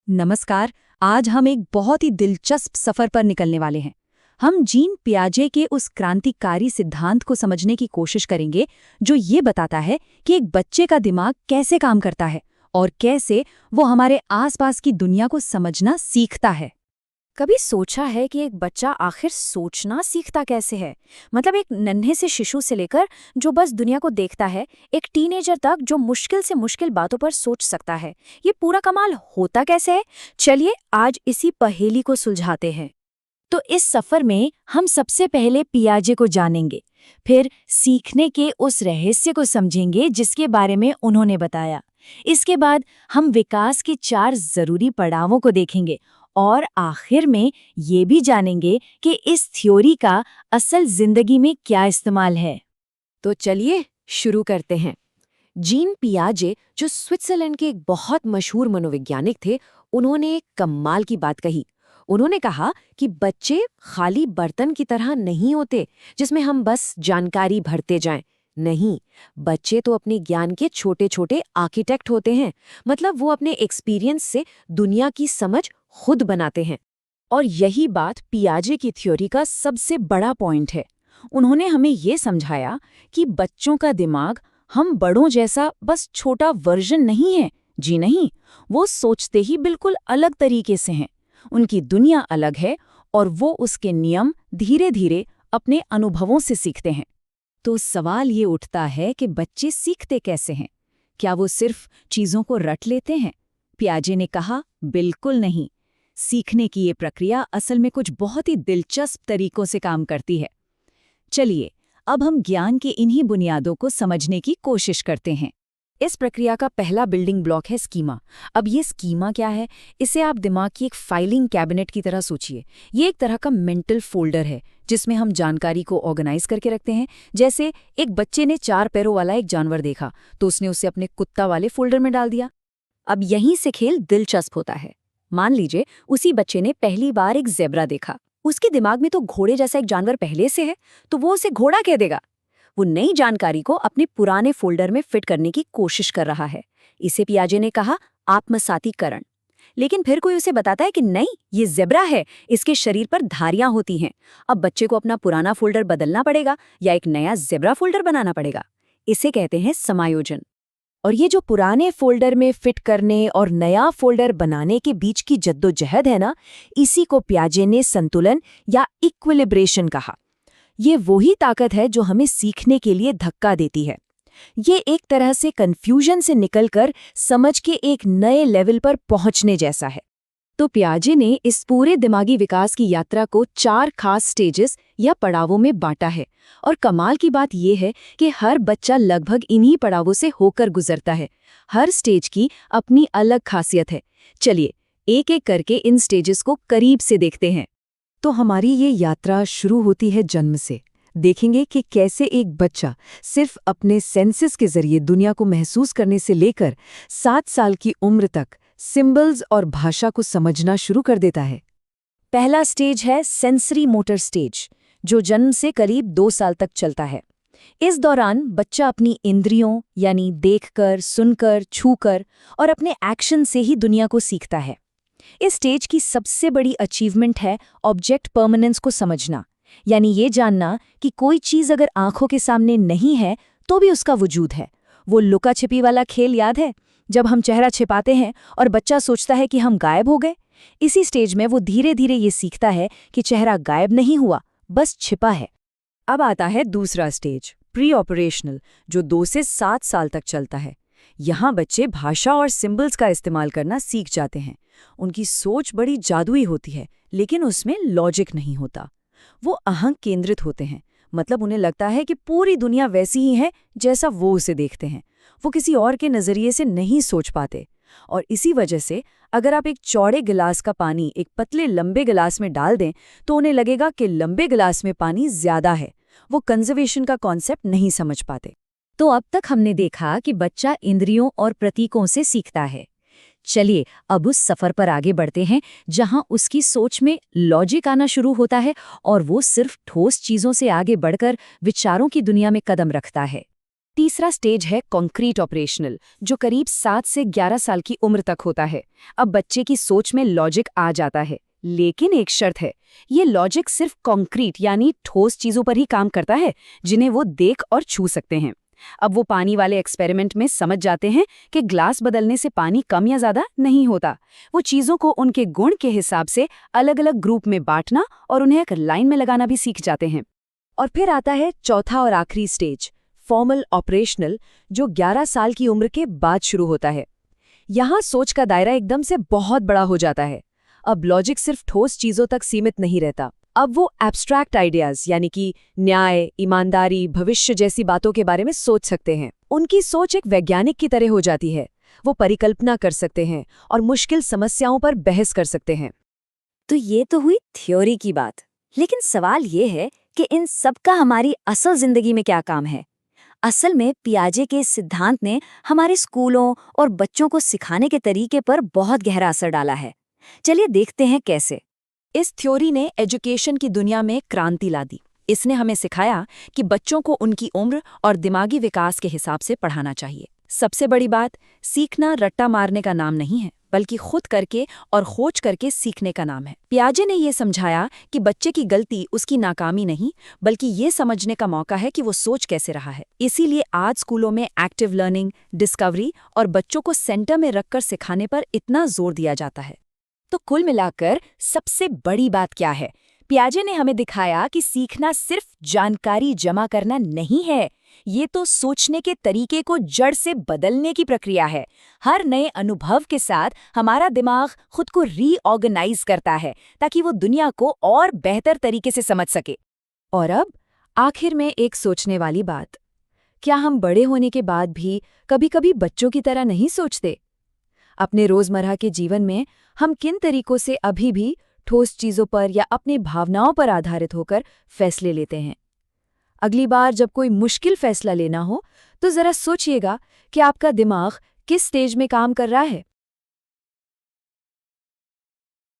नमस्कार। आज हम एक बहुत ही दिलचस्प सफर पर निकलने वाले हैं। हम जीन पियाजे के उस क्रांतिकारी सिद्धांत को समझने की कोशिश करेंगे जो ये बताता है कि एक बच्चे का दिमाग कैसे काम करता है और कैसे वो हमारे आसपास की दुनिया को समझना सीखता है। कभी सोचा है कि एक बच्चा आखिर सोचना सीखता कैसे है? मतलब एक नन्हे से शिशु से लेकर जो बस दुनिया को देखता है, एक टीनेजर तक जो मुश्किल से मुश्किल बातों पर सोच सकता है, ये पूरा कमाल होता कैसे है? चलिए आज इसी पहेली को सुलझाते हैं। तो इस सफर में हम सबसे पहले पियाजे को जानेंगे, फिर सीखने के उस रहस्य को समझेंगे जिसके बारे में उन्होंने बताया। इसके बाद हम विकास के 4 जरूरी पड़ावों को देखेंगे और आखिर में ये भी जानेंगे कि इस थ्योरी का असल जिंदगी में क्या इस्तेमाल है। तो चलिए शुरू करते हैं। जीन पियाजे, जो स्विट्जरलैंड के एक बहुत मशहूर मनोवैज्ञानिक थे, उन्होंने एक कमाल की बात कही। उन्होंने कहा कि बच्चे खाली बर्तन की तरह नहीं होते जिसमें हम बस जानकारी भरते जाएं। नहीं, बच्चे तो अपने ज्ञान के छोटे छोटे आर्किटेक्ट होते हैं। मतलब वो अपने एक्सपीरियंस से दुनिया की समझ खुद बनाते हैं। और यही बात पियाजे की थ्योरी का सबसे बड़ा पॉइंट है। उन्होंने हमें ये समझाया कि बच्चों का दिमाग हम बड़ों जैसा बस छोटा वर्जन नहीं है। जी नहीं, वो सोचते ही बिल्कुल अलग तरीके से हैं। उनकी दुनिया अलग है और वो उसके नियम धीरे धीरे अपने अनुभवों से सीखते हैं। तो सवाल ये उठता है कि बच्चे सीखते कैसे हैं? क्या वो सिर्फ चीज़ों को रट लेते हैं? पियाजे ने कहा, बिल्कुल नहीं। सीखने की ये प्रक्रिया असल में कुछ बहुत ही दिलचस्प तरीकों से काम करती है। चलिए, अब हम ज्ञान की इन्हीं बुनियादों को समझने की कोशिश करते हैं। इस प्रक्रिया का पहला बिल्डिंग ब्लॉक है स्कीमा। अब ये स्कीमा क्या है? इसे आप दिमाग की एक फाइलिंग कैबिनेट की तरह सोचिए। ये एक तरह का मेंटल फोल्डर है जिसमें हम जानकारी को ऑर्गेनाइज करके रखते हैं। जैसे एक बच्चे ने 4 पैरों वाला एक जानवर देखा तो उसने उसे अपने कुत्ता वाले फोल्डर में डाल दिया। अब यहीं से खेल दिलचस्प होता है। मान लीजिए उसी बच्चे ने पहली बार एक ज़ेब्रा देखा। उसके दिमाग में तो घोड़े जैसा एक जानवर पहले से है, तो वो उसे घोड़ा कह देगा। वो नई जानकारी को अपने पुराने फोल्डर में फिट करने की कोशिश कर रहा है। इसे पियाजे ने कहा आत्मसातीकरण। लेकिन फिर कोई उसे बताता है कि नहीं, ये ज़ेब्रा है, इसके शरीर पर धारियां होती हैं। अब बच्चे को अपना पुराना फोल्डर बदलना पड़ेगा या एक नया ज़ेब्रा फोल्डर बनाना पड़ेगा। इसे कहते हैं समायोजन। और ये जो पुराने फोल्डर में फिट करने और नया फोल्डर बनाने के बीच की जद्दोजहद है ना, इसी को पियाजे ने संतुलन या इक्विलिब्रेशन कहा। ये वही ताकत है जो हमें सीखने के लिए धक्का देती है। ये एक तरह से कंफ्यूजन से निकलकर समझ के एक नए लेवल पर पहुंचने जैसा है। तो पियाजे ने इस पूरे दिमागी विकास की यात्रा को 4 खास स्टेजेस या पड़ावों में बांटा है। और कमाल की बात यह है कि हर बच्चा लगभग इन्हीं पड़ावों से होकर गुजरता है। हर स्टेज की अपनी अलग खासियत है। चलिए एक एक करके इन स्टेजेस को करीब से देखते हैं। तो हमारी ये यात्रा शुरू होती है जन्म से। देखेंगे कि कैसे एक बच्चा सिर्फ अपने सेंसेस के जरिए दुनिया को महसूस करने से लेकर 7 साल की उम्र तक सिंबल्स और भाषा को समझना शुरू कर देता है। पहला स्टेज है सेंसरी मोटर स्टेज, जो जन्म से करीब 2 साल तक चलता है। इस दौरान बच्चा अपनी इंद्रियों यानी देखकर, सुनकर, छूकर और अपने एक्शन से ही दुनिया को सीखता है। इस स्टेज की सबसे बड़ी अचीवमेंट है ऑब्जेक्ट परमानेंस को समझना, यानी ये जानना कि कोई चीज़ अगर आंखों के सामने नहीं है तो भी उसका वजूद है। वो लुका छिपी वाला खेल याद है, जब हम चेहरा छिपाते हैं और बच्चा सोचता है कि हम गायब हो गए। इसी स्टेज में वो धीरे धीरे ये सीखता है कि चेहरा गायब नहीं हुआ, बस छिपा है। अब आता है दूसरा स्टेज, प्री ऑपरेशनल, जो 2 से 7 साल तक चलता है। यहाँ बच्चे भाषा और सिंबल्स का इस्तेमाल करना सीख जाते हैं। उनकी सोच बड़ी जादुई होती है, लेकिन उसमें लॉजिक नहीं होता। वो अहंग केंद्रित होते हैं, मतलब उन्हें लगता है कि पूरी दुनिया वैसी ही है जैसा वो उसे देखते हैं। वो किसी और के नज़रिए से नहीं सोच पाते। और इसी वजह से अगर आप एक चौड़े गिलास का पानी एक पतले लंबे गिलास में डाल दें तो उन्हें लगेगा कि लंबे गिलास में पानी ज़्यादा है। वो कंजर्वेशन का कॉन्सेप्ट नहीं समझ पाते। तो अब तक हमने देखा कि बच्चा इंद्रियों और प्रतीकों से सीखता है। चलिए अब उस सफर पर आगे बढ़ते हैं जहां उसकी सोच में लॉजिक आना शुरू होता है और वो सिर्फ ठोस चीजों से आगे बढ़कर विचारों की दुनिया में कदम रखता है। तीसरा स्टेज है कॉन्क्रीट ऑपरेशनल, जो करीब 7 से 11 साल की उम्र तक होता है। अब बच्चे की सोच में लॉजिक आ जाता है, लेकिन एक शर्त है, ये लॉजिक सिर्फ कॉन्क्रीट यानी ठोस चीजों पर ही काम करता है, जिन्हें वो देख और छू सकते हैं। अब वो पानी वाले एक्सपेरिमेंट में समझ जाते हैं कि ग्लास बदलने से पानी कम या ज्यादा नहीं होता। वो चीजों को उनके गुण के हिसाब से अलग अलग ग्रुप में बांटना और उन्हें एक लाइन में लगाना भी सीख जाते हैं। और फिर आता है चौथा और आखिरी स्टेज, फॉर्मल ऑपरेशनल, जो 11 साल की उम्र के बाद शुरू होता है। यहाँ सोच का दायरा एकदम से बहुत बड़ा हो जाता है। अब लॉजिक सिर्फ ठोस चीजों तक सीमित नहीं रहता। अब वो एब्स्ट्रैक्ट आइडियाज यानी कि न्याय, ईमानदारी, भविष्य जैसी बातों के बारे में सोच सकते हैं। उनकी सोच एक वैज्ञानिक की तरह हो जाती है। वो परिकल्पना कर सकते हैं और मुश्किल समस्याओं पर बहस कर सकते हैं। तो ये तो हुई थ्योरी की बात, लेकिन सवाल ये है कि इन सब का हमारी असल जिंदगी में क्या काम है। असल में पियाजे के इस सिद्धांत ने हमारे स्कूलों और बच्चों को सिखाने के तरीके पर बहुत गहरा असर डाला है। चलिए देखते हैं कैसे। इस थ्योरी ने एजुकेशन की दुनिया में क्रांति ला दी। इसने हमें सिखाया कि बच्चों को उनकी उम्र और दिमागी विकास के हिसाब से पढ़ाना चाहिए। सबसे बड़ी बात, सीखना रट्टा मारने का नाम नहीं है, बल्कि खुद करके और खोज करके सीखने का नाम है। पियाजे ने ये समझाया कि बच्चे की गलती उसकी नाकामी नहीं, बल्कि ये समझने का मौका है कि वो सोच कैसे रहा है। इसीलिए आज स्कूलों में एक्टिव लर्निंग, डिस्कवरी और बच्चों को सेंटर में रखकर सिखाने पर इतना जोर दिया जाता है। तो कुल मिलाकर सबसे बड़ी बात क्या है? पियाजे ने हमें दिखाया कि सीखना सिर्फ जानकारी जमा करना नहीं है, ये तो सोचने के तरीके को जड़ से बदलने की प्रक्रिया है। हर नए अनुभव के साथ हमारा दिमाग खुद को रीऑर्गेनाइज करता है ताकि वो दुनिया को और बेहतर तरीके से समझ सके। और अब आखिर में एक सोचने वाली बात, क्या हम बड़े होने के बाद भी कभी-कभी बच्चों की तरह नहीं सोचते? अपने रोजमर्रा के जीवन में हम किन तरीकों से अभी भी ठोस चीजों पर या अपनी भावनाओं पर आधारित होकर फैसले लेते हैं? अगली बार जब कोई मुश्किल फैसला लेना हो तो जरा सोचिएगा कि आपका दिमाग किस स्टेज में काम कर रहा है।